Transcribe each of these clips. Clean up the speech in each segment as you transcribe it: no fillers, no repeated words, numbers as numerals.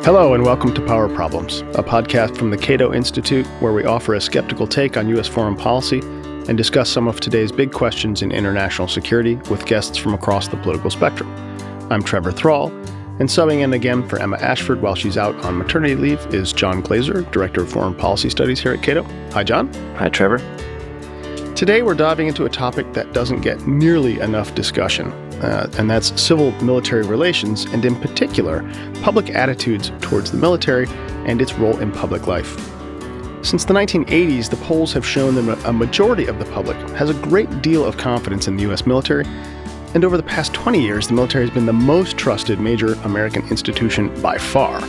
Hello and welcome to Power Problems, a podcast from the Cato Institute where we offer a skeptical take on U.S. foreign policy and discuss some of today's big questions in international security with guests from across the political spectrum. I'm Trevor Thrall, and subbing in again for Emma Ashford while she's out on maternity leave is John Glaser, Director of Foreign Policy Studies here at Cato. Hi, John. Hi, Trevor. Today we're diving into a topic that doesn't get nearly enough discussion, and that's civil-military relations, and in particular, public attitudes towards the military and its role in public life. Since the 1980s, the polls have shown that a majority of the public has a great deal of confidence in the U.S. military, and over the past 20 years, the military has been the most trusted major American institution by far.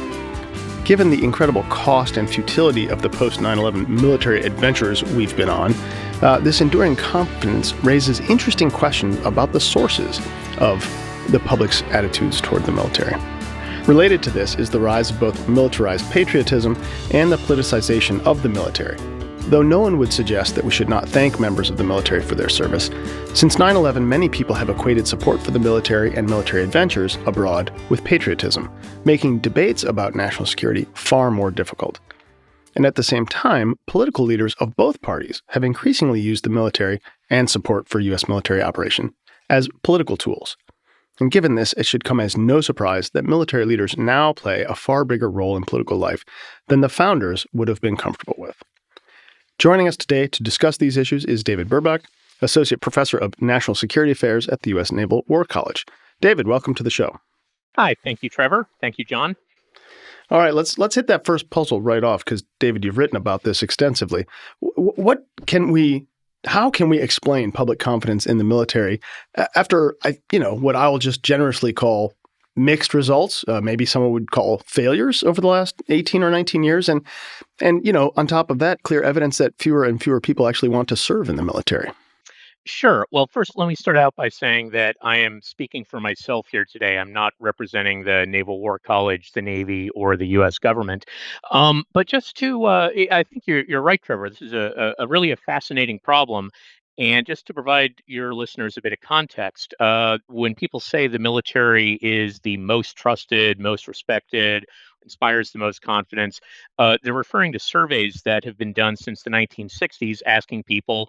Given the incredible cost and futility of the post-9/11 military adventures we've been on, this enduring confidence raises interesting questions about the sources of the public's attitudes toward the military. Related to this is the rise of both militarized patriotism and the politicization of the military. Though no one would suggest that we should not thank members of the military for their service, since 9/11 many people have equated support for the military and military adventures abroad with patriotism, making debates about national security far more difficult. And at the same time, political leaders of both parties have increasingly used the military and support for U.S. military operation as political tools. And given this, it should come as no surprise that military leaders now play a far bigger role in political life than the founders would have been comfortable with. Joining us today to discuss these issues is David Burbach, Associate Professor of National Security Affairs at the U.S. Naval War College. David, welcome to the show. Hi, thank you, Trevor. Thank you, John. All right, let's hit that first puzzle right off because, David, you've written about this extensively. How can we explain public confidence in the military after, what I'll just generously call mixed results, maybe someone would call failures over the last 18 or 19 years, and on top of that, clear evidence that fewer and fewer people actually want to serve in the military? Sure. Well, first, let me start out by saying that I am speaking for myself here today. I'm not representing the Naval War College, the Navy, or the U.S. government. But just to, I think you're right, Trevor. This is a really a fascinating problem. And just to provide your listeners a bit of context, when people say the military is the most trusted, most respected, inspires the most confidence, they're referring to surveys that have been done since the 1960s asking people,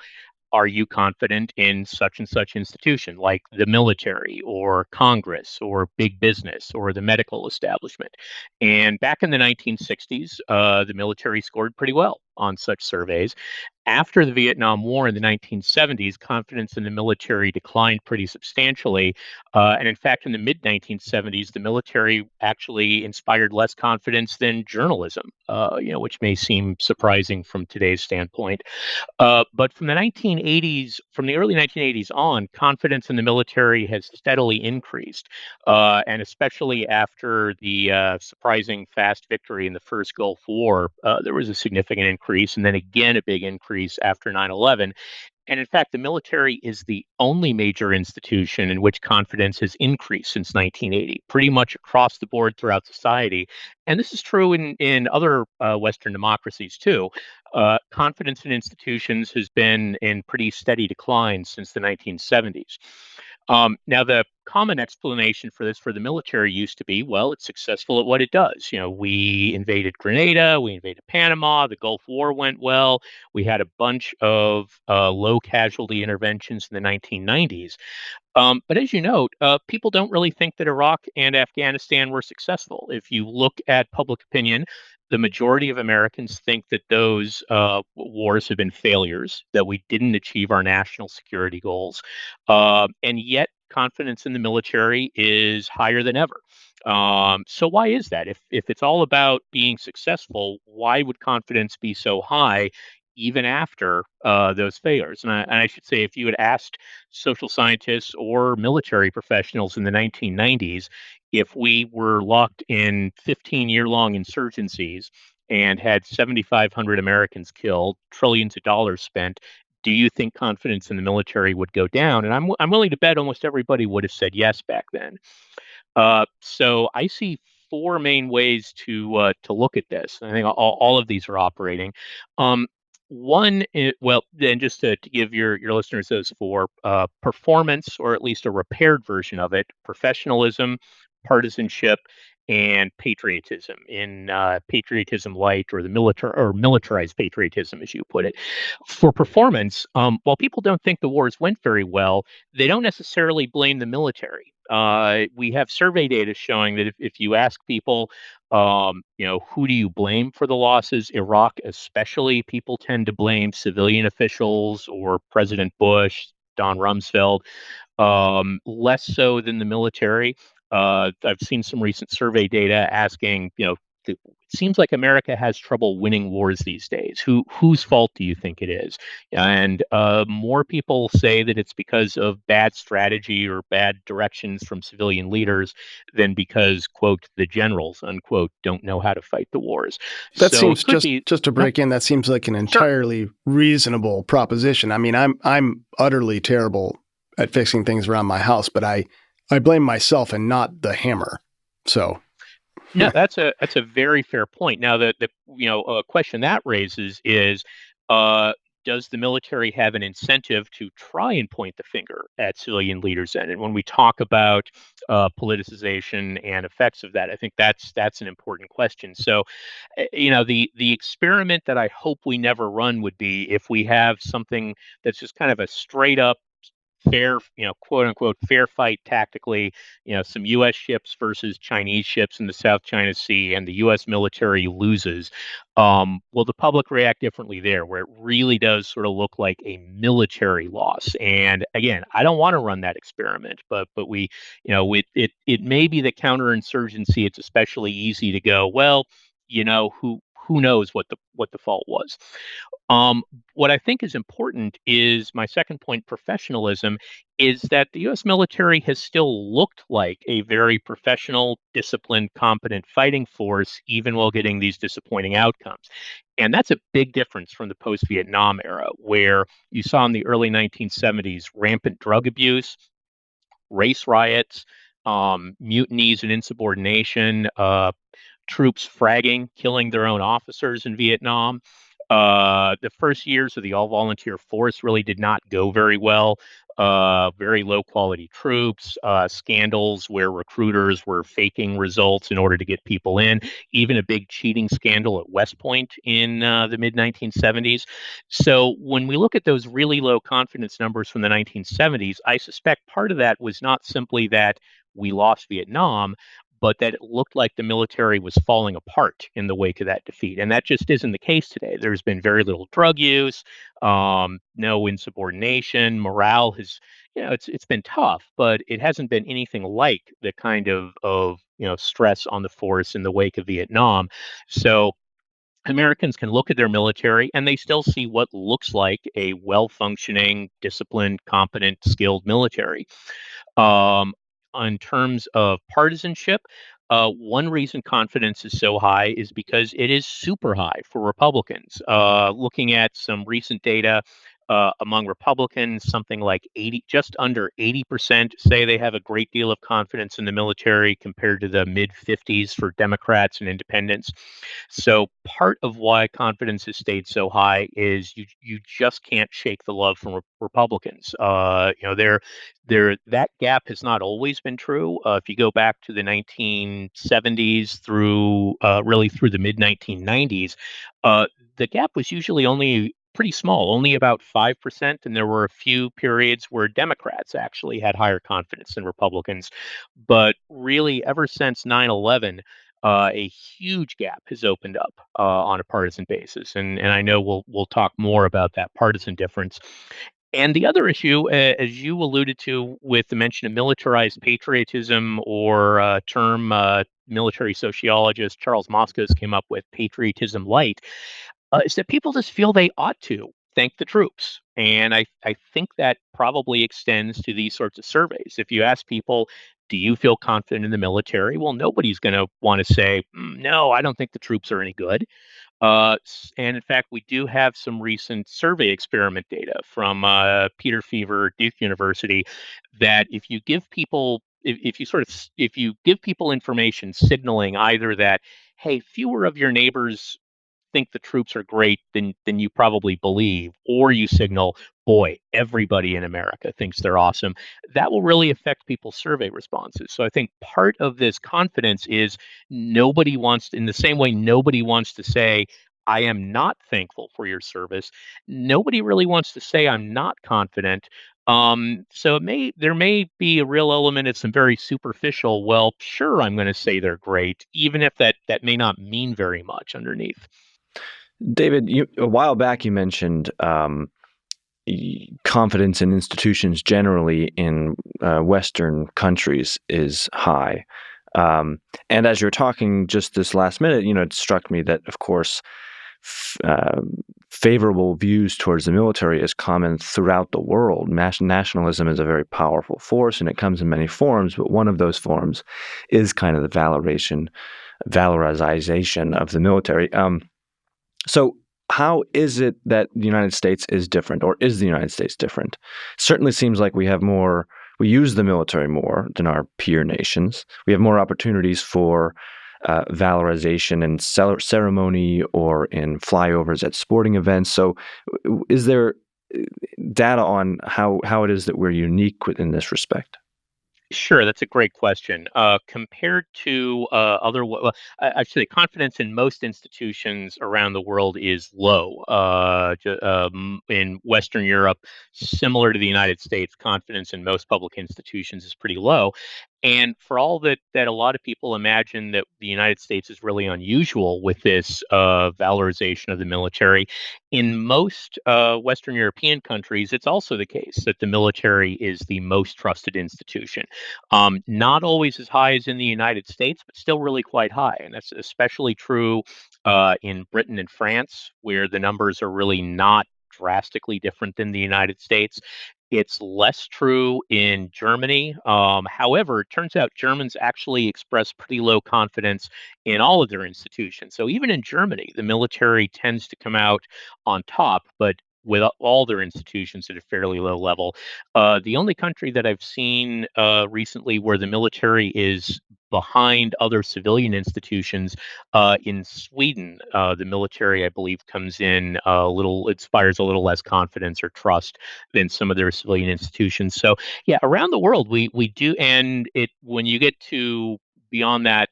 are you confident in such and such institution, like the military or Congress or big business or the medical establishment? And back in the 1960s, the military scored pretty well on such surveys. After the Vietnam War in the 1970s, confidence in the military declined pretty substantially. And in fact, in the mid-1970s, the military actually inspired less confidence than journalism, which may seem surprising from today's standpoint. But from the early 1980s on, confidence in the military has steadily increased. And especially after the surprising fast victory in the first Gulf War, there was a significant increase, and then again a big increase after 9/11. And in fact, the military is the only major institution in which confidence has increased since 1980, pretty much across the board throughout society. And this is true in other Western democracies too. Confidence in institutions has been in pretty steady decline since the 1970s. Now, the common explanation for this for the military used to be, well, it's successful at what it does. We invaded Grenada, we invaded Panama, the Gulf War went well. We had a bunch of low casualty interventions in the 1990s. But as you note, people don't really think that Iraq and Afghanistan were successful. If you look at public opinion, the majority of Americans think that those wars have been failures, that we didn't achieve our national security goals. And yet, confidence in the military is higher than ever. So why is that? If it's all about being successful, why would confidence be so high even after those failures? And I should say, if you had asked social scientists or military professionals in the 1990s, if we were locked in 15-year-long insurgencies and had 7,500 Americans killed, trillions of dollars spent, do you think confidence in the military would go down? And I'm willing to bet almost everybody would have said yes back then. So I see four main ways to look at this. I think all of these are operating. One, then just to give your listeners those four: performance, or at least a repaired version of it, professionalism, partisanship, and patriotism in patriotism light, or the militarized patriotism, as you put it. For performance, while people don't think the wars went very well, they don't necessarily blame the military. We have survey data showing that if you ask people, who do you blame for the losses? Iraq, especially, people tend to blame civilian officials or President Bush, Don Rumsfeld, less so than the military. I've seen some recent survey data asking, it seems like America has trouble winning wars these days. Whose fault do you think it is? And more people say that it's because of bad strategy or bad directions from civilian leaders than because, quote, the generals, unquote, don't know how to fight the wars. That So it seems could just be. just to Yep, break in. That seems like an sure. entirely reasonable proposition. I mean, I'm utterly terrible at fixing things around my house, but I blame myself and not the hammer. So No, that's a very fair point. Now, the question that raises is, uh, does the military have an incentive to try and point the finger at civilian leaders? And when we talk about politicization and effects of that, I think that's an important question. So, the experiment that I hope we never run would be if we have something that's just kind of a straight up fair, quote unquote, fair fight tactically, some U.S. ships versus Chinese ships in the South China Sea, and the U.S. military loses. Will the public react differently there, where it really does sort of look like a military loss? And again, I don't want to run that experiment, but we, it may be that counterinsurgency, it's especially easy to go, well, who knows what the fault was. Um, what I think is important is my second point, professionalism, is that the US military has still looked like a very professional, disciplined, competent fighting force, even while getting these disappointing outcomes. And that's a big difference from the post Vietnam era, where you saw in the early 1970s rampant drug abuse, race riots, mutinies and insubordination, troops fragging, killing their own officers in Vietnam. The first years of the all volunteer force really did not go very well. Very low quality troops, scandals where recruiters were faking results in order to get people in, even a big cheating scandal at West Point in the mid 1970s. So when we look at those really low confidence numbers from the 1970s, I suspect part of that was not simply that we lost Vietnam, but that it looked like the military was falling apart in the wake of that defeat. And that just isn't the case today. There's been very little drug use, no insubordination. Morale has, it's been tough, but it hasn't been anything like the kind of stress on the force in the wake of Vietnam. So Americans can look at their military and they still see what looks like a well functioning, disciplined, competent, skilled military. Um, in terms of partisanship, one reason confidence is so high is because it is super high for Republicans. Looking at some recent data among Republicans, something like 80, just under 80% say they have a great deal of confidence in the military compared to the mid 50s for Democrats and independents. So part of why confidence has stayed so high is you just can't shake the love from Republicans. There that gap has not always been true. If you go back to the 1970s through really through the mid 1990s, uh, the gap was usually only pretty small, only about 5%, and there were a few periods where Democrats actually had higher confidence than Republicans. But really, ever since 9/11, a huge gap has opened up on a partisan basis, and I know we'll talk more about that partisan difference. And the other issue, as you alluded to, with the mention of militarized patriotism, or term military sociologist Charles Moskos came up with, patriotism light, is that people just feel they ought to thank the troops. And I think that probably extends to these sorts of surveys. If you ask people, do you feel confident in the military? Well, nobody's going to want to say, no, I don't think the troops are any good. And in fact, we do have some recent survey experiment data from Peter Fever, Duke University, that if you give people, if you sort of, if you give people information signaling either that, hey, fewer of your neighbors think the troops are great than you probably believe, or you signal, boy, everybody in America thinks they're awesome, that will really affect people's survey responses. So I think part of this confidence is nobody wants, in the same way nobody wants to say, I am not thankful for your service. Nobody really wants to say I'm not confident. So there may be a real element of some very superficial, well, sure, I'm going to say they're great, even if that may not mean very much underneath. David, a while back you mentioned confidence in institutions generally in Western countries is high. And as you're talking just this last minute, it struck me that, of course, favorable views towards the military is common throughout the world. Nationalism is a very powerful force, and it comes in many forms, but one of those forms is kind of the valorization of the military. So how is it that the United States is different, or is the United States different? Certainly seems like we use the military more than our peer nations. We have more opportunities for valorization in ceremony or in flyovers at sporting events. So is there data on how it is that we're unique in this respect? Sure, that's a great question. Compared to actually, confidence in most institutions around the world is low. In Western Europe, similar to the United States, confidence in most public institutions is pretty low. And for all that a lot of people imagine that the United States is really unusual with this valorization of the military, in most Western European countries, it's also the case that the military is the most trusted institution. Not always as high as in the United States, but still really quite high. And that's especially true in Britain and France, where the numbers are really not drastically different than the United States. It's less true in Germany. However, it turns out Germans actually express pretty low confidence in all of their institutions. So even in Germany, the military tends to come out on top, but with all their institutions at a fairly low level. The only country that I've seen recently where the military is behind other civilian institutions, in Sweden, the military, I believe, comes in inspires a little less confidence or trust than some of their civilian institutions. So, yeah, around the world, we do, and when you get to beyond that,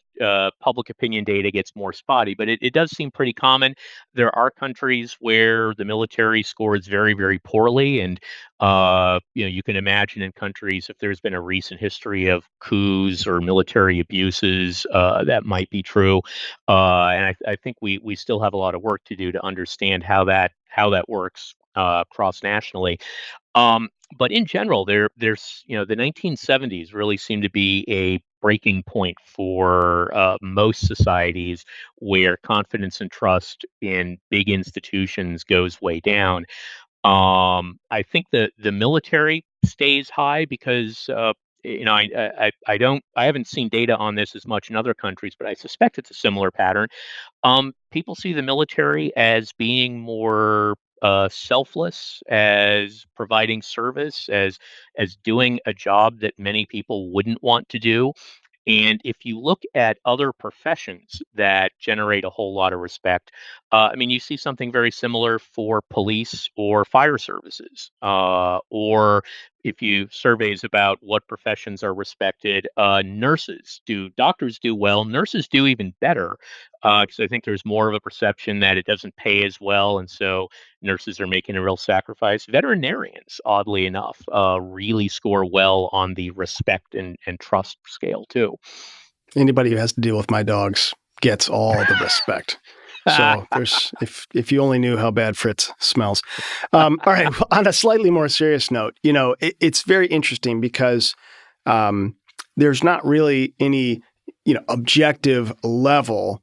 public opinion data gets more spotty, but it does seem pretty common. There are countries where the military scores very, very poorly, and you can imagine in countries if there's been a recent history of coups or military abuses, that might be true. And I think we still have a lot of work to do to understand how that works cross nationally. But in general, there's the 1970s really seemed to be a breaking point for most societies where confidence and trust in big institutions goes way down. I think the military stays high because I haven't seen data on this as much in other countries, but I suspect it's a similar pattern. People see the military as being more selfless, as providing service, as doing a job that many people wouldn't want to do. And if you look at other professions that generate a whole lot of respect, you see something very similar for police or fire services, or if you surveys about what professions are respected, doctors do well, nurses do even better, because I think there's more of a perception that it doesn't pay as well, and so nurses are making a real sacrifice. Veterinarians, oddly enough, really score well on the respect and trust scale too. Anybody who has to deal with my dogs gets all the respect. So if you only knew how bad Fritz smells. All right. On a slightly more serious note, it's very interesting because there's not really any, objective level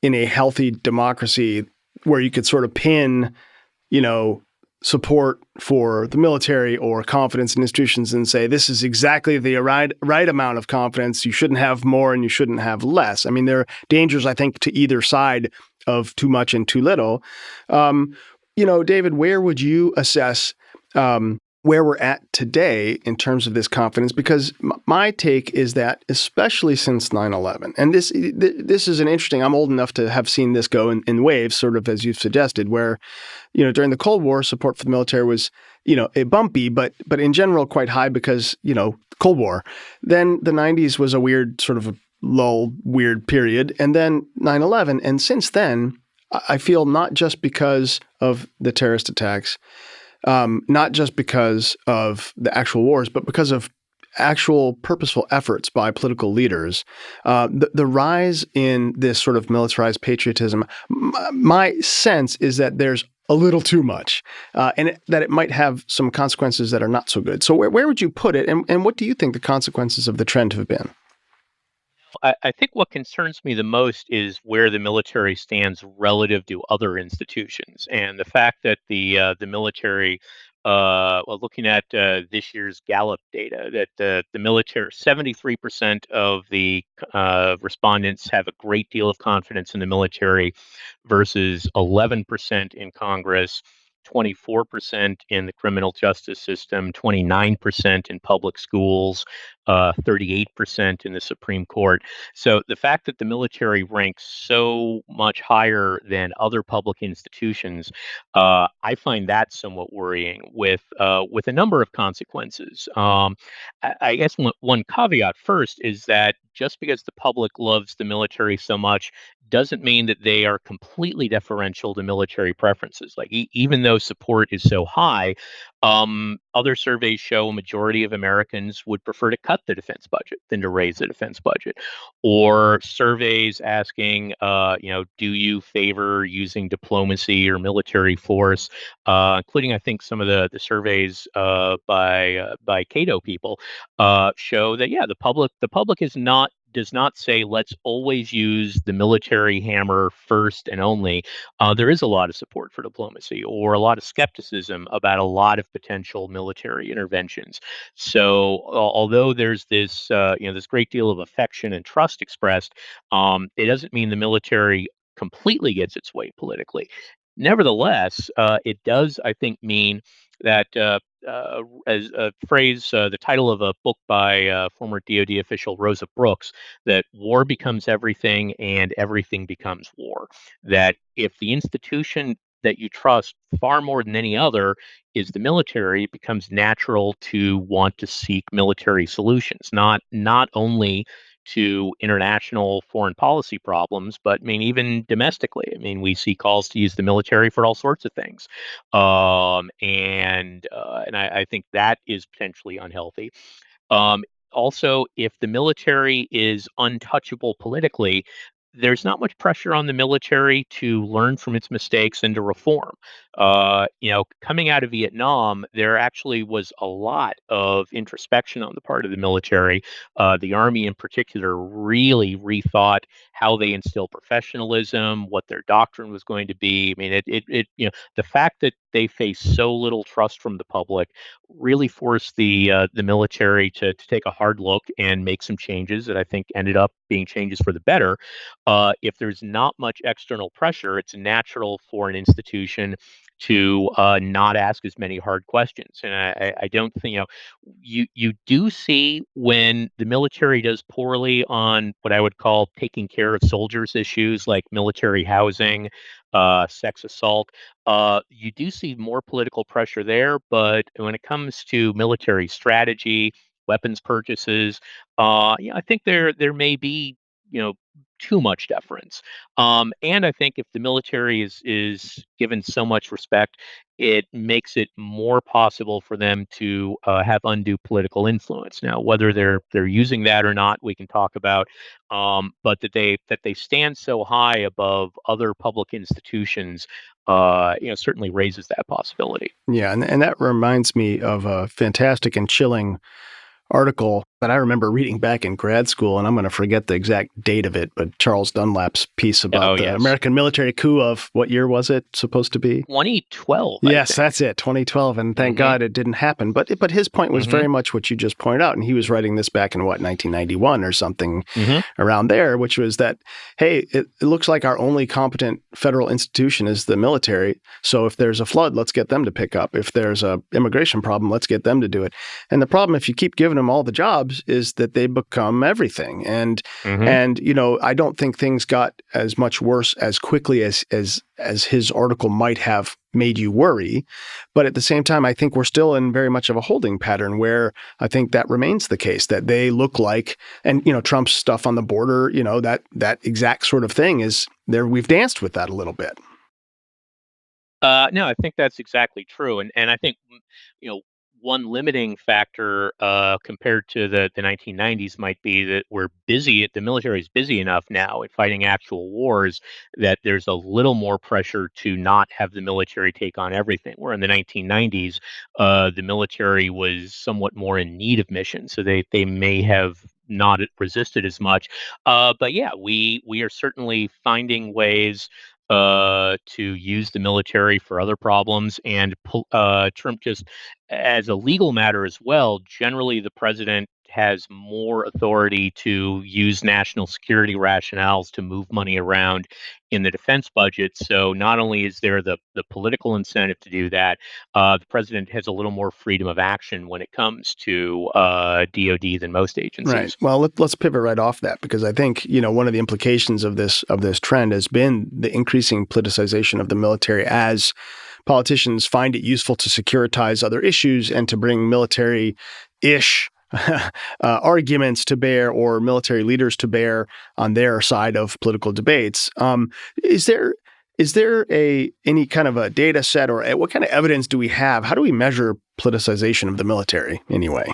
in a healthy democracy where you could sort of pin, support for the military or confidence in institutions and say, this is exactly the right amount of confidence. You shouldn't have more and you shouldn't have less. I mean, there are dangers, I think, to either side of too much and too little. David, where would you assess one where we're at today in terms of this confidence, because my take is that, especially since 9/11, and this is an interesting, I'm old enough to have seen this go in waves, sort of as you've suggested, where, during the Cold War, support for the military was, a bumpy, but in general quite high because, Cold War. Then the 90s was a weird sort of a lull, weird period. And then 9/11. And since then, I feel not just because of the terrorist attacks, not just because of the actual wars, but because of actual purposeful efforts by political leaders, the rise in this sort of militarized patriotism, my sense is that there's a little too much, and that it might have some consequences that are not so good. So where would you put it, and what do you think the consequences of the trend have been? I think what concerns me the most is where the military stands relative to other institutions, and the fact that the military, well, looking at this year's Gallup data, that the military, 73% of the respondents have a great deal of confidence in the military, versus 11% in Congress. 24% in the criminal justice system, 29% in public schools, 38% in the Supreme Court. So the fact that the military ranks so much higher than other public institutions, I find that somewhat worrying, with a number of consequences. I guess one caveat first is that just because the public loves the military so much doesn't mean that they are completely deferential to military preferences. Like, even though support is so high, other surveys show a majority of Americans would prefer to cut the defense budget than to raise the defense budget. Or surveys asking, do you favor using diplomacy or military force? Including, I think, some of the surveys by Cato people show that, yeah, the public does not say let's always use the military hammer first and only. There is a lot of support for diplomacy, or a lot of skepticism about a lot of potential military interventions. So, although there's this great deal of affection and trust expressed, it doesn't mean the military completely gets its way politically. Nevertheless, it does, I think, mean that, as a phrase, the title of a book by former DoD official Rosa Brooks, that war becomes everything and everything becomes war. That if the institution that you trust far more than any other is the military, it becomes natural to want to seek military solutions, not only to international foreign policy problems, but, I mean, even domestically. I mean, we see calls to use the military for all sorts of things, and I think that is potentially unhealthy. Um, Also, if the military is untouchable politically, there's not much pressure on the military to learn from its mistakes and to reform. Coming out of Vietnam, there actually was a lot of introspection on the part of the military. The Army, in particular, really rethought how they instill professionalism, what their doctrine was going to be. I mean, the fact that they face so little trust from the public really forced the military to take a hard look and make some changes that I think ended up being changes for the better. If there's not much external pressure, it's natural for an institution to not ask as many hard questions. And I don't think, you do see when the military does poorly on what I would call taking care of soldiers issues, like military housing, sex assault. You do see more political pressure there, but when it comes to military strategy, weapons purchases, I think there may be, you know too much deference. And I think if the military is given so much respect, it makes it more possible for them to have undue political influence. Now, whether they're using that or not, we can talk about. But that they stand so high above other public institutions, certainly raises that possibility. Yeah, and that reminds me of a fantastic and chilling article But I remember reading back in grad school, and I'm going to forget the exact date of it, but Charles Dunlap's piece Oh, about the yes. American military coup of what year was it supposed to be? 2012, I Yes, think. that's it, 2012, and thank God it didn't happen. But his point was very much what you just pointed out, and he was writing this back in 1991 or something around there, which was that, hey, it looks like our only competent federal institution is the military. So if there's a flood, let's get them to pick up. If there's a immigration problem, let's get them to do it. And the problem, if you keep giving them all the jobs, is that they become everything. And I don't think things got as much worse as quickly as his article might have made you worry. But at the same time, I think we're still in very much of a holding pattern where I think that remains the case, that they look like, and, Trump's stuff on the border, that exact sort of thing is there. We've danced with that a little bit. No, I think that's exactly true, and I think one limiting factor compared to the 1990s might be that the military is busy enough now at fighting actual wars that there's a little more pressure to not have the military take on everything. Where in the 1990s, the military was somewhat more in need of missions, so they may have not resisted as much. But yeah, we are certainly finding ways to use the military for other problems. And Trump, just as a legal matter as well, generally the president has more authority to use national security rationales to move money around in the defense budget. So not only is there the political incentive to do that, the president has a little more freedom of action when it comes to DoD than most agencies. Right. Well, let's pivot right off that, because I think one of the implications of this trend has been the increasing politicization of the military as politicians find it useful to securitize other issues and to bring military-ish arguments to bear, or military leaders to bear on their side of political debates. Is there any kind of a data set, or what kind of evidence do we have? How do we measure politicization of the military anyway?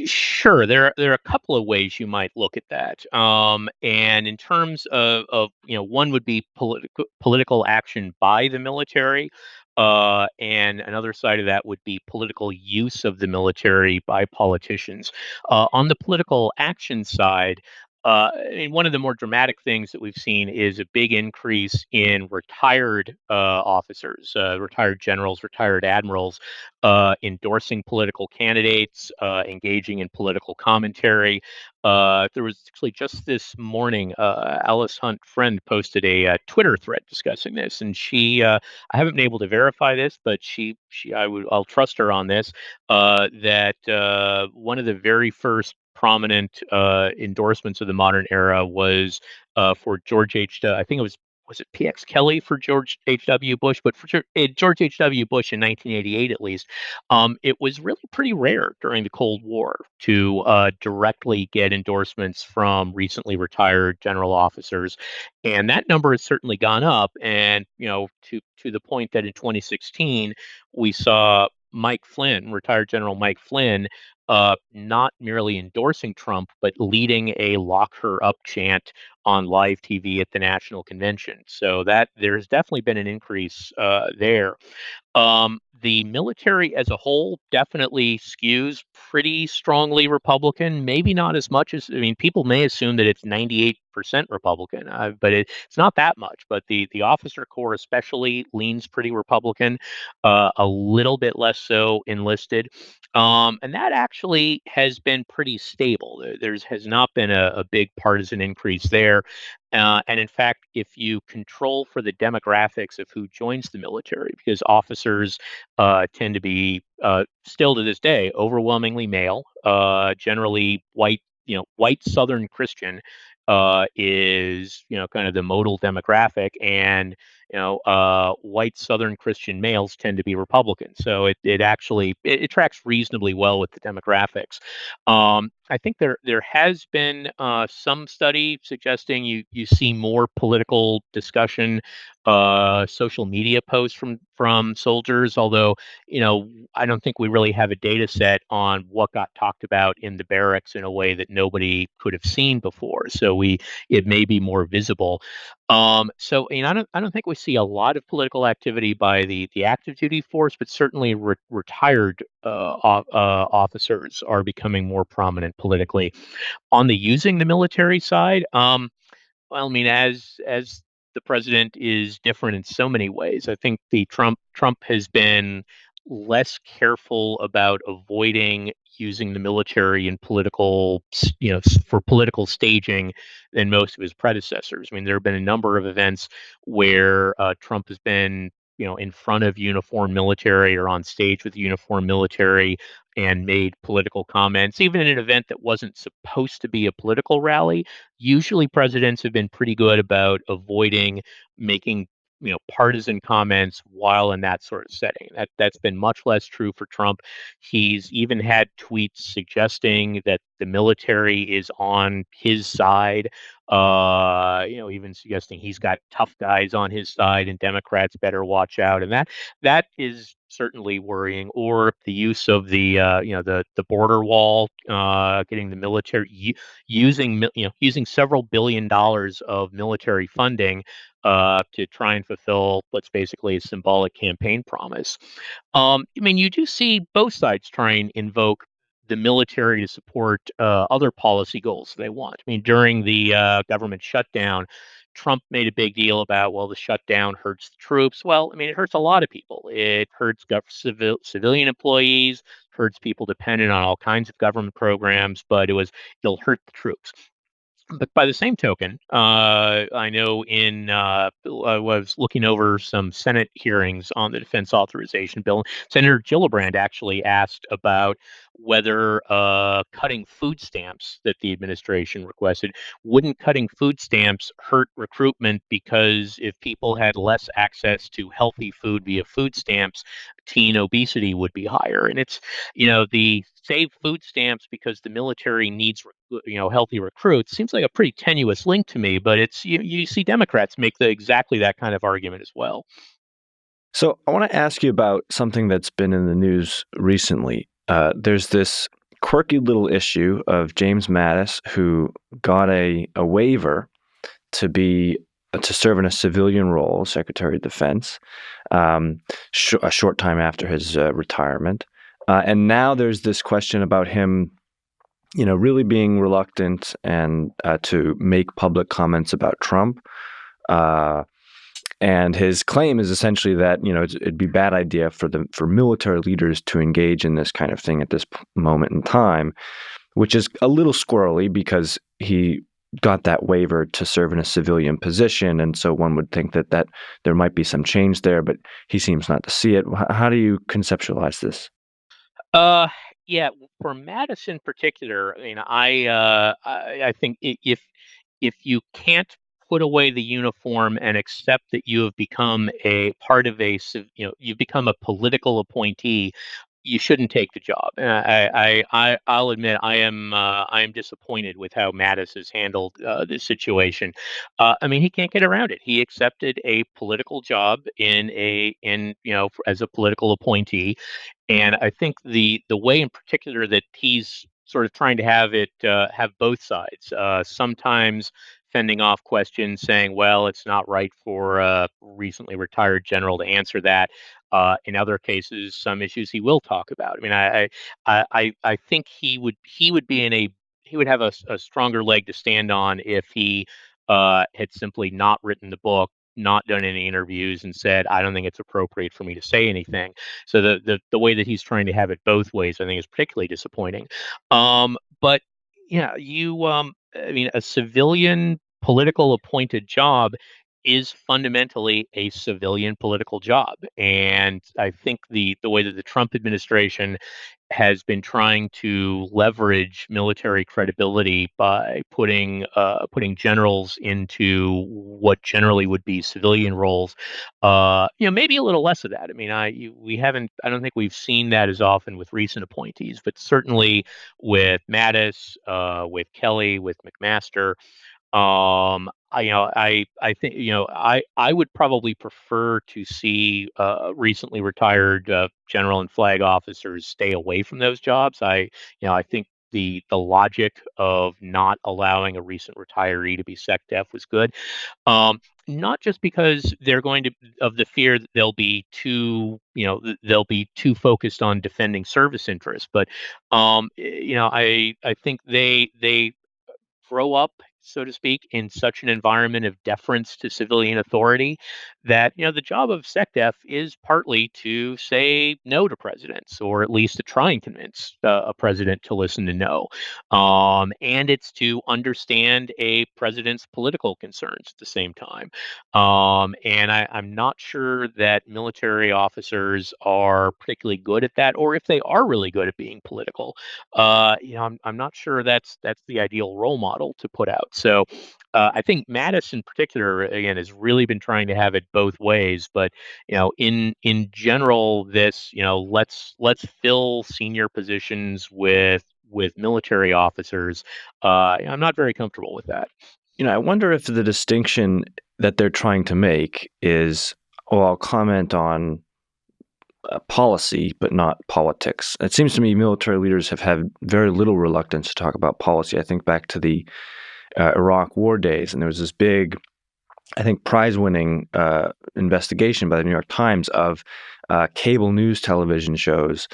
Sure, there are a couple of ways you might look at that. And in terms of one would be political action by the military, and another side of that would be political use of the military by politicians. On the political action side, I mean, one of the more dramatic things that we've seen is a big increase in retired officers, retired generals, retired admirals, endorsing political candidates, engaging in political commentary. There was actually just this morning, Alice Hunt Friend posted a Twitter thread discussing this, and I haven't been able to verify this, but I'll trust her on this. That one of the very first prominent endorsements of the modern era was for George H. I think it was it PX Kelly for George H.W. Bush, but for George H.W. Bush in 1988 at least, it was really pretty rare during the Cold War to directly get endorsements from recently retired general officers, and that number has certainly gone up. And to the point that in 2016 we saw Mike Flynn, retired General Mike Flynn, not merely endorsing Trump, but leading a "lock her up" chant on live TV at the national convention. So that there's definitely been an increase there. The military as a whole definitely skews pretty strongly Republican. Maybe not as much as, I mean, people may assume that it's 98% Republican, but it's not that much. But the officer corps especially leans pretty Republican, a little bit less so enlisted. And that actually has been pretty stable. There's has not been a big partisan increase there. And in fact, if you control for the demographics of who joins the military, because officers tend to be still to this day overwhelmingly male, generally white, white Southern Christian is kind of the modal demographic, and white Southern Christian males tend to be Republican. So it actually it tracks reasonably well with the demographics. I think there has been some study suggesting you see more political discussion, social media posts from soldiers. Although I don't think we really have a data set on what got talked about in the barracks in a way that nobody could have seen before. So it may be more visible. I don't think we see a lot of political activity by the active duty force, but certainly retired officers are becoming more prominent politically. On the using the military side, well, I mean, as the president is different in so many ways. I think the Trump has been less careful about avoiding using the military in for political staging than most of his predecessors. I mean, there have been a number of events where Trump has been, in front of uniformed military or on stage with uniformed military and made political comments, even in an event that wasn't supposed to be a political rally. Usually presidents have been pretty good about avoiding making, partisan comments while in that sort of setting. That's been much less true for Trump. He's even had tweets suggesting that the military is on his side. Even suggesting he's got tough guys on his side and Democrats better watch out. And that is certainly worrying. Or the use of the border wall, getting the military using several $billions of military funding to try and fulfill what's basically a symbolic campaign promise. I mean, you do see both sides try and invoke the military to support other policy goals they want. I mean, during the government shutdown, Trump made a big deal about, well, the shutdown hurts the troops. Well, I mean, it hurts a lot of people. It hurts civilian employees, hurts people dependent on all kinds of government programs, but it'll hurt the troops. But by the same token, I know I was looking over some Senate hearings on the defense authorization bill. Senator Gillibrand actually asked about whether cutting food stamps that the administration requested, wouldn't cutting food stamps hurt recruitment, because if people had less access to healthy food via food stamps, teen obesity would be higher. And the save food stamps because the military needs healthy recruits seems like a pretty tenuous link to me, but you see Democrats make the exactly that kind of argument as well. So I want to ask you about something that's been in the news recently. There's this quirky little issue of James Mattis, who got a waiver to serve in a civilian role, Secretary of Defense, a short time after his retirement. And now there's this question about him, really being reluctant and to make public comments about Trump. And his claim is essentially that it'd be a bad idea for military leaders to engage in this kind of thing at this moment in time, which is a little squirrely because he got that waiver to serve in a civilian position, and so one would think that there might be some change there, but he seems not to see it. How do you conceptualize this? Uh, yeah, for Mattis in particular, I mean, I think if you can't put away the uniform and accept that you have become a part of you've become a political appointee, you shouldn't take the job. And I'll admit I am disappointed with how Mattis has handled this situation. I mean, he can't get around it. He accepted a political job as a political appointee, and I think the way in particular that he's sort of trying to have both sides, sometimes fending off questions, saying, "Well, it's not right for a recently retired general to answer that." In other cases, some issues he will talk about. I mean, I think he would have a stronger leg to stand on if he had simply not written the book, not done any interviews, and said, "I don't think it's appropriate for me to say anything." So the way that he's trying to have it both ways, I think, is particularly disappointing. But yeah, I mean, a civilian political appointed job is fundamentally a civilian political job, and I think the way that the Trump administration has been trying to leverage military credibility by putting generals into what generally would be civilian roles. Maybe a little less of that. I mean, we haven't. I don't think we've seen that as often with recent appointees, but certainly with Mattis, with Kelly, with McMaster. I think I would probably prefer to see recently retired general and flag officers stay away from those jobs. I think the logic of not allowing a recent retiree to be SecDef was good. Um, Not just because they're going to of the fear that they'll be too, they'll be too focused on defending service interests, but I think they grow up, so to speak, in such an environment of deference to civilian authority that, the job of SecDef is partly to say no to presidents, or at least to try and convince a president to listen to no. And it's to understand a president's political concerns at the same time. And I'm not sure that military officers are particularly good at that, or if they are really good at being political. I'm not sure that's the ideal role model to put out. So I think Mattis in particular, again, has really been trying to have it both ways. But in general, this, let's fill senior positions with military officers. I'm not very comfortable with that. I wonder if the distinction that they're trying to make is, well, I'll comment on policy, but not politics. It seems to me military leaders have had very little reluctance to talk about policy. I think back to the Iraq War days, and there was this big, I think, prize-winning investigation by the New York Times of cable news television shows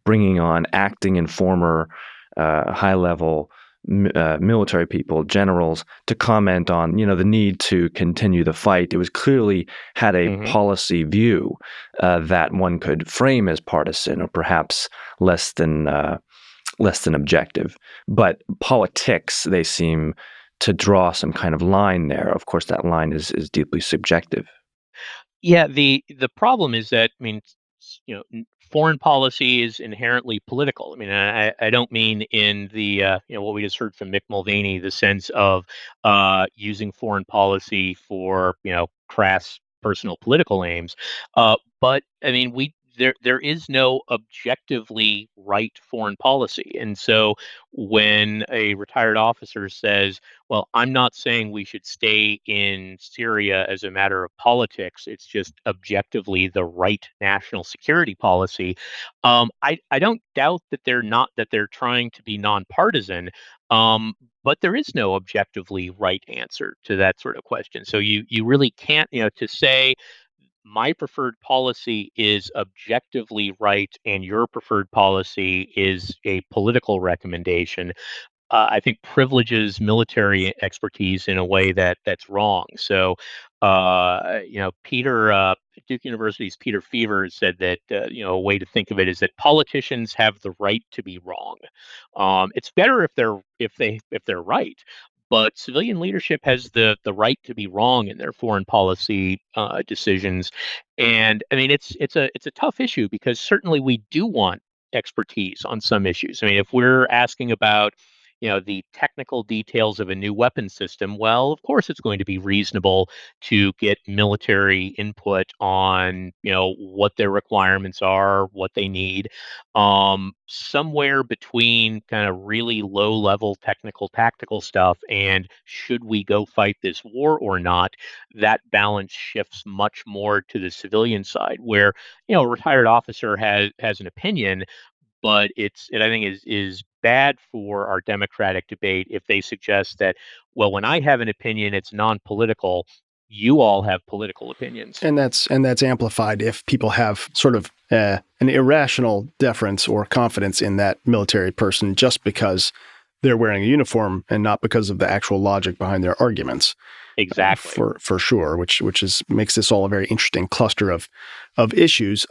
bringing on acting and former high-level military people, generals, to comment on, the need to continue the fight. It was clearly had a Hmm. policy view that one could frame as partisan or perhaps less than objective. But politics, they seem to draw some kind of line there. Of course, that line is deeply subjective. Yeah, the problem is that, I mean, foreign policy is inherently political. I mean, I don't mean in the what we just heard from Mick Mulvaney, the sense of using foreign policy for, crass personal political aims, but I mean, there is no objectively right foreign policy, and so when a retired officer says, well, I'm not saying we should stay in Syria as a matter of politics. It's just objectively the right national security policy. I don't doubt that they're trying to be nonpartisan, but there is no objectively right answer to that sort of question. So you really can't, to say my preferred policy is objectively right and your preferred policy is a political recommendation. I think privileges military expertise in a way that's wrong. So, Duke University's Peter Feaver said that a way to think of it is that politicians have the right to be wrong. It's better if they're right, but civilian leadership has the right to be wrong in their foreign policy decisions. And I mean, it's a tough issue because certainly we do want expertise on some issues. I mean, if we're asking about the technical details of a new weapon system, well, of course it's going to be reasonable to get military input on, what their requirements are, what they need. Somewhere between kind of really low level technical tactical stuff and should we go fight this war or not, that balance shifts much more to the civilian side where, a retired officer has an opinion, but I think is bad for our democratic debate if they suggest that, well, when I have an opinion, it's non-political. You all have political opinions. And that's amplified if people have sort of an irrational deference or confidence in that military person just because they're wearing a uniform and not because of the actual logic behind their arguments. Exactly. For sure, which is makes this all a very interesting cluster of issues.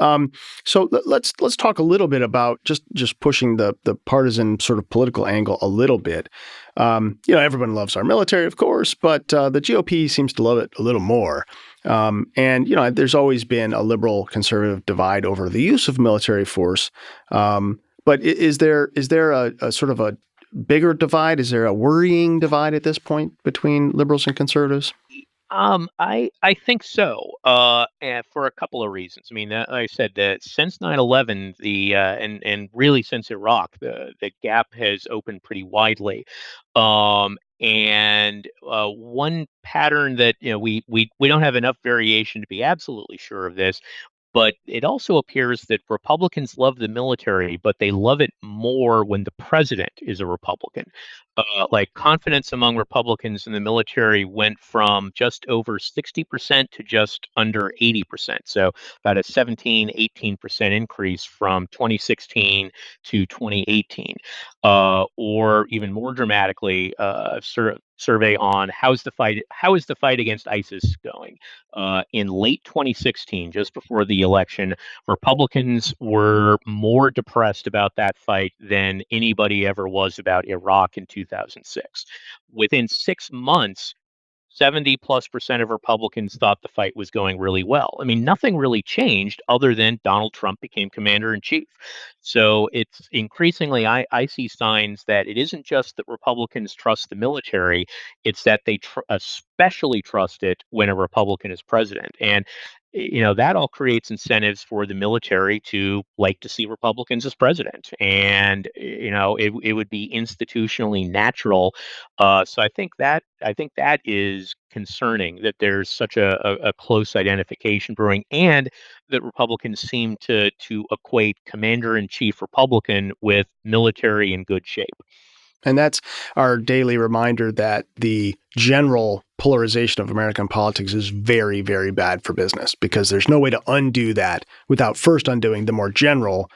So let's talk a little bit about just pushing the partisan sort of political angle a little bit. Everyone loves our military, of course, but the GOP seems to love it a little more. And there's always been a liberal conservative divide over the use of military force. But is there a sort of a bigger divide? Is there a worrying divide at this point between liberals and conservatives? I think so, and for a couple of reasons. I mean, like I said, since 9/11, and really since Iraq, the gap has opened pretty widely. And one pattern that we don't have enough variation to be absolutely sure of this, But it also appears that Republicans love the military, but they love it more when the president is a Republican. Like confidence among Republicans in the military went from just over 60% to just under 80%. So about a 17-18% increase from 2016 to 2018. Or even more dramatically, survey on how is the fight against ISIS going? In late 2016, just before the election, Republicans were more depressed about that fight than anybody ever was about Iraq in 2006. Within 6 months, 70+% of Republicans thought the fight was going really well. I mean, nothing really changed other than Donald Trump became commander in chief. So it's increasingly, I see signs that it isn't just that Republicans trust the military, it's that they especially trust it when a Republican is president. And that all creates incentives for the military to like to see Republicans as president. And it would be institutionally natural. So I think that is concerning that there's such a close identification brewing, and that Republicans seem to equate commander in chief Republican with military in good shape. And that's our daily reminder that the general polarization of American politics is very, very bad for business, because there's no way to undo that without first undoing the more general,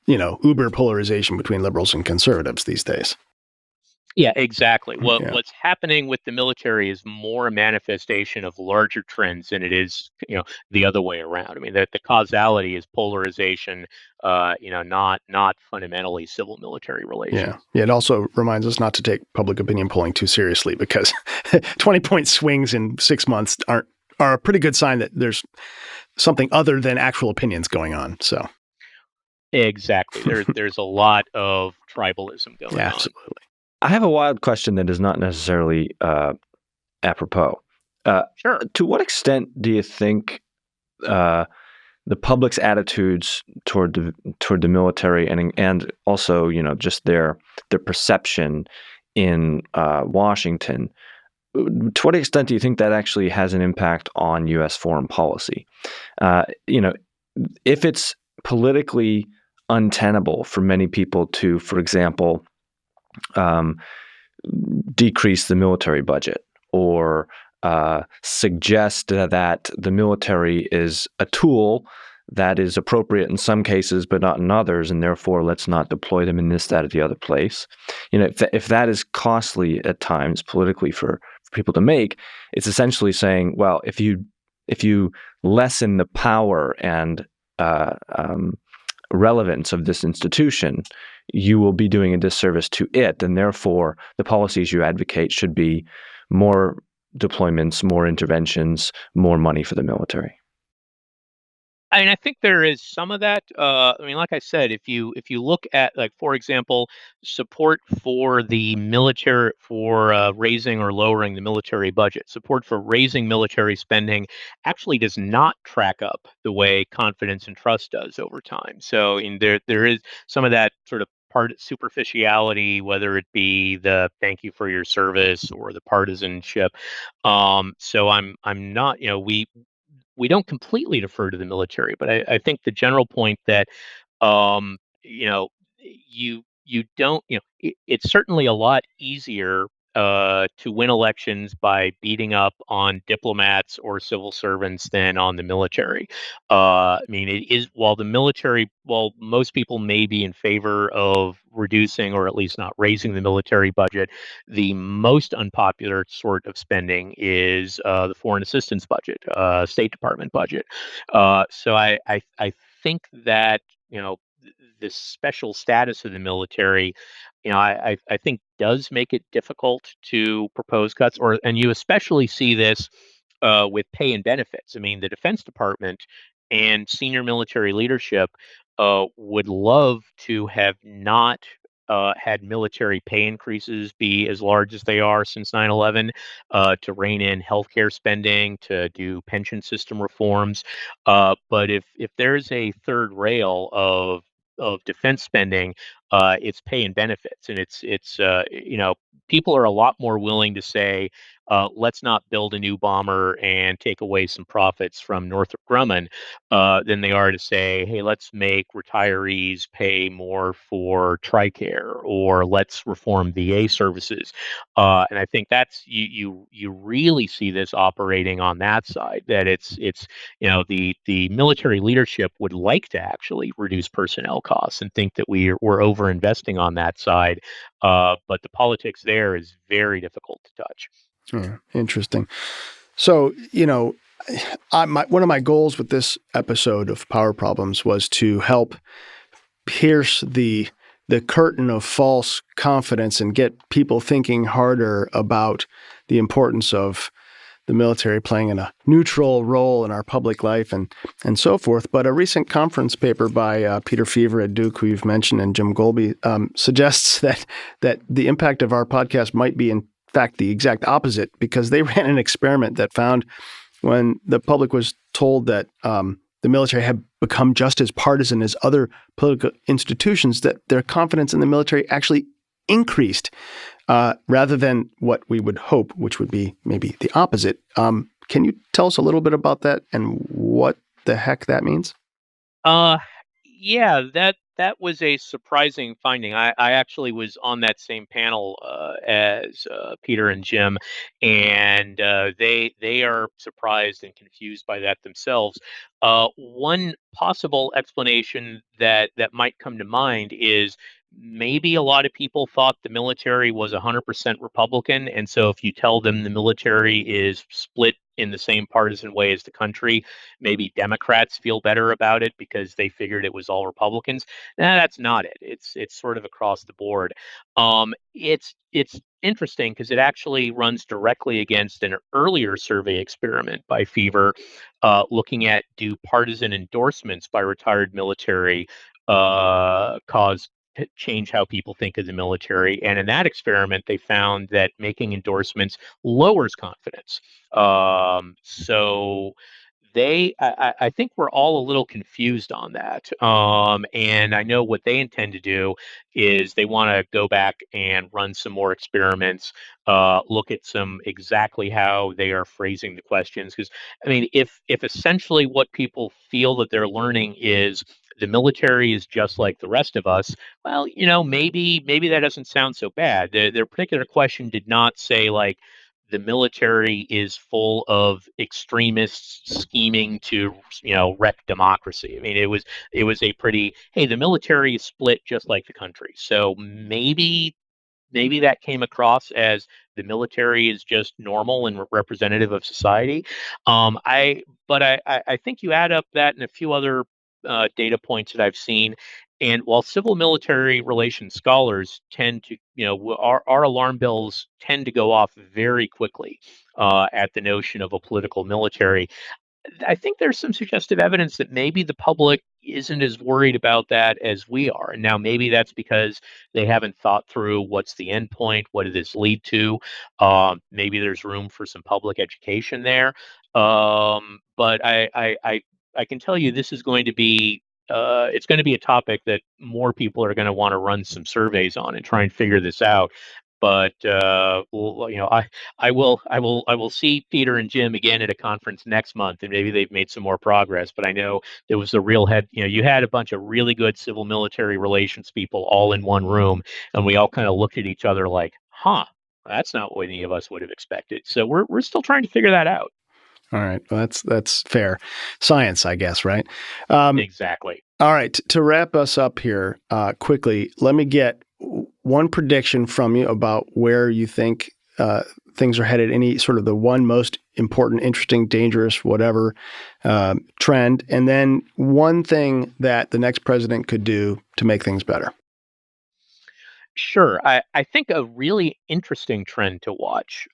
uber polarization between liberals and conservatives these days. Yeah, exactly. Yeah. What's happening with the military is more a manifestation of larger trends than it is, the other way around. I mean, the causality is polarization, not fundamentally civil military Yeah. relations. It also reminds us not to take public opinion polling too seriously, because 20-point swings in 6 months are a pretty good sign that there's something other than actual opinions going on. So Exactly. There's a lot of tribalism going yeah, on. absolutely. I have a wild question that is not necessarily apropos. Sure. To what extent do you think the public's attitudes toward the military and also just their perception in Washington, to what extent do you think that actually has an impact on U.S. foreign policy? If it's politically untenable for many people to, for example, decrease the military budget, or suggest that the military is a tool that is appropriate in some cases but not in others, and therefore let's not deploy them in this, that, or the other place. If that is costly at times politically for people to make, it's essentially saying, well, if you lessen the power and relevance of this institution, you will be doing a disservice to it, and therefore the policies you advocate should be more deployments, more interventions, more money for the military. And I think there is some of that. I mean, like I said, if you look at, like, for example, support for the military, for raising or lowering the military budget, support for raising military spending actually does not track up the way confidence and trust does over time. So there is some of that sort of part superficiality, whether it be the thank you for your service or the partisanship. So I'm not, we don't completely defer to the military, but I think the general point that, you don't, it's certainly a lot easier to win elections by beating up on diplomats or civil servants than on the military. I mean, it is, while most people may be in favor of reducing or at least not raising the military budget, the most unpopular sort of spending is the foreign assistance budget, State Department budget. So I think that, this special status of the military, I think does make it difficult to propose cuts, and you especially see this with pay and benefits. I mean, the Defense Department and senior military leadership would love to have not had military pay increases be as large as they are since 9/11, to rein in healthcare spending, to do pension system reforms. But if there's a third rail of defense spending, it's pay and benefits, and it's people are a lot more willing to say, let's not build a new bomber and take away some profits from Northrop Grumman, than they are to say, hey, let's make retirees pay more for TRICARE, or let's reform VA services. And I think that's you really see this operating on that side, that it's the military leadership would like to actually reduce personnel costs and think that we're over investing on that side, but the politics there is very difficult to touch. Yeah, interesting. So, one of my goals with this episode of Power Problems was to help pierce the curtain of false confidence and get people thinking harder about the importance of the military playing in a neutral role in our public life and so forth. But a recent conference paper by Peter Feaver at Duke, who you've mentioned, and Jim Golby, suggests that the impact of our podcast might be, in fact, the exact opposite, because they ran an experiment that found when the public was told that the military had become just as partisan as other political institutions, that their confidence in the military actually increased, rather than what we would hope, which would be maybe the opposite. Can you tell us a little bit about that and what the heck that means? Uh, yeah, that was a surprising finding. I actually was on that same panel as Peter and Jim, and they are surprised and confused by that themselves. One possible explanation that might come to mind is maybe a lot of people thought the military was 100% Republican, and so if you tell them the military is split in the same partisan way as the country, maybe Democrats feel better about it because they figured it was all Republicans. Nah, that's not it. It's sort of across the board. It's interesting because it actually runs directly against an earlier survey experiment by Fever, looking at, do partisan endorsements by retired military cause change how people think of the military. And in that experiment, they found that making endorsements lowers confidence. So I think we're all a little confused on that. And I know what they intend to do is they want to go back and run some more experiments, look at some exactly how they are phrasing the questions. Because I mean, if essentially what people feel that they're learning is the military is just like the rest of us, well, maybe that doesn't sound so bad. Their particular question did not say like the military is full of extremists scheming to wreck democracy. I mean, it was a pretty, hey, the military is split just like the country. So maybe that came across as the military is just normal and representative of society. But I think you add up that and a few other data points that I've seen. And while civil military relations scholars tend to, our alarm bells tend to go off very quickly at the notion of a political military. I think there's some suggestive evidence that maybe the public isn't as worried about that as we are. And now maybe that's because they haven't thought through what's the end point, what did this lead to? Maybe there's room for some public education there. But I can tell you this is going to be it's going to be a topic that more people are going to want to run some surveys on and try and figure this out. But I will see Peter and Jim again at a conference next month, and maybe they've made some more progress. But I know there was a real head. You had a bunch of really good civil military relations people all in one room, and we all kind of looked at each other like, "Huh, that's not what any of us would have expected." So we're still trying to figure that out. All right. Well, that's fair. Science, I guess, right? Um, Exactly. all right. To wrap us up here quickly, let me get one prediction from you about where you think things are headed, any sort of the one most important, interesting, dangerous, whatever trend, and then one thing that the next president could do to make things better. Sure. I think a really interesting trend to watch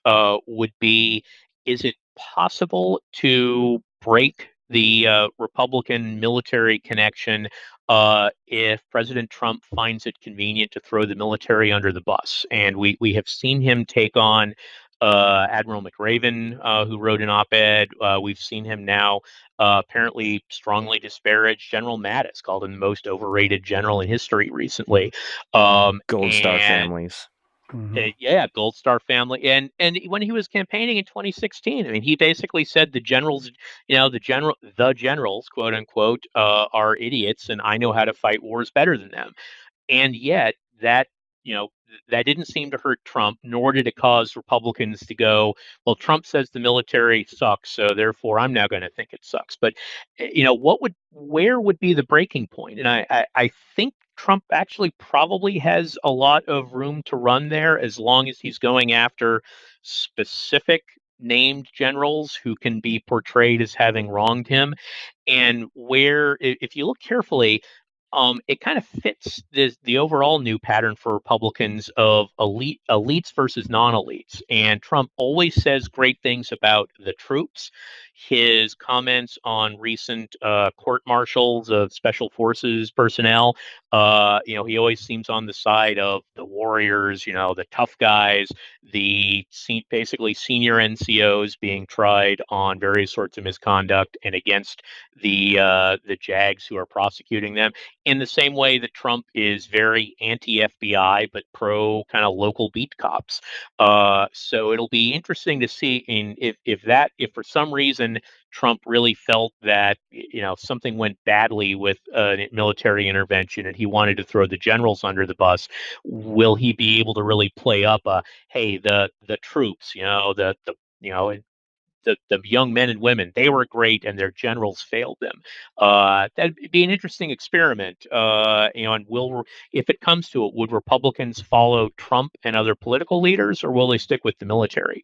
would be, is it possible to break the Republican military connection if President Trump finds it convenient to throw the military under the bus? And we have seen him take on Admiral McRaven, who wrote an op-ed. We've seen him now apparently strongly disparage General Mattis, called him the most overrated general in history recently. Gold Star And families. Yeah, Gold Star family, and when he was campaigning in 2016, I mean, he basically said the generals, the generals, quote unquote, are idiots, and I know how to fight wars better than them. And yet that, that didn't seem to hurt Trump, nor did it cause Republicans to go, well, Trump says the military sucks, so therefore I'm now going to think it sucks. But where would be the breaking point? And I think Trump actually probably has a lot of room to run there as long as he's going after specific named generals who can be portrayed as having wronged him. And where, if you look carefully, it kind of fits the overall new pattern for Republicans of elites versus non-elites. And Trump always says great things about the troops. His comments on recent court martials of special forces personnel, he always seems on the side of the warriors, the tough guys, basically senior NCOs being tried on various sorts of misconduct, and against the JAGs who are prosecuting them, in the same way that Trump is very anti-FBI but pro kind of local beat cops. So it'll be interesting to see if for some reason Trump really felt that something went badly with a military intervention and he wanted to throw the generals under the bus. Will he be able to really play up hey, the troops, the young men and women, they were great and their generals failed them. That'd be an interesting experiment. And if it comes to it, would Republicans follow Trump and other political leaders, or will they stick with the military?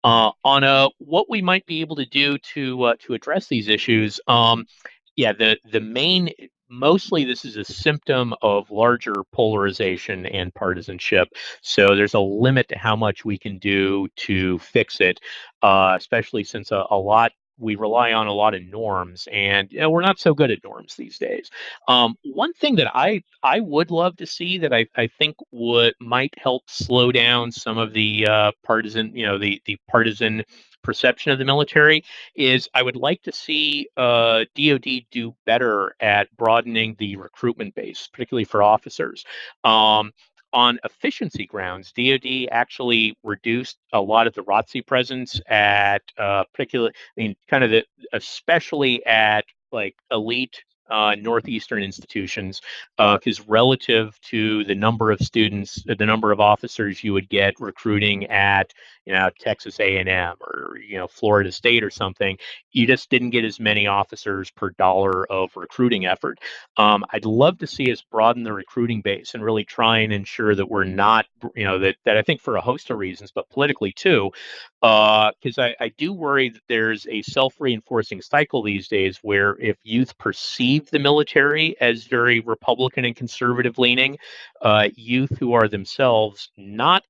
On what we might be able to do to address these issues, yeah, the main, mostly this is a symptom of larger polarization and partisanship. So there's a limit to how much we can do to fix it, especially since we rely on a lot of norms, and we're not so good at norms these days. One thing that I would love to see that I think might help slow down some of the partisan, the partisan perception of the military, is I would like to see DoD do better at broadening the recruitment base, particularly for officers. On efficiency grounds, DoD actually reduced a lot of the ROTC presence at especially at like elite northeastern institutions, because relative to the number of students, the number of officers you would get recruiting at Texas A&M or Florida State or something, you just didn't get as many officers per dollar of recruiting effort. I'd love to see us broaden the recruiting base and really try and ensure that we're not, that I think for a host of reasons, but politically too, because I do worry that there's a self-reinforcing cycle these days where if youth perceive the military as very Republican and conservative leaning, youth who are themselves not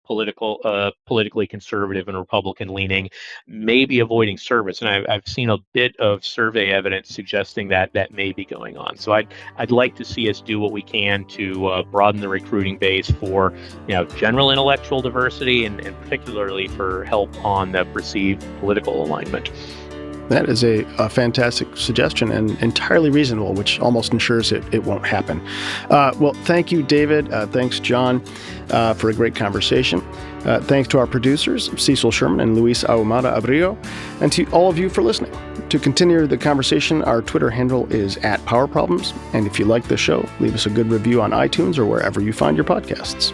politically conservative and Republican leaning may be avoiding service. And I've seen a bit of survey evidence suggesting that may be going on. So I'd like to see us do what we can to broaden the recruiting base for general intellectual diversity and particularly for help on the perceived political alignment. That is a fantastic suggestion and entirely reasonable, which almost ensures it won't happen. Well, thank you, David. Thanks, John, for a great conversation. Thanks to our producers, Cecil Sherman and Luis Ahumada Abreu, and to all of you for listening. To continue the conversation, our Twitter handle is @PowerProblems. And if you like the show, leave us a good review on iTunes or wherever you find your podcasts.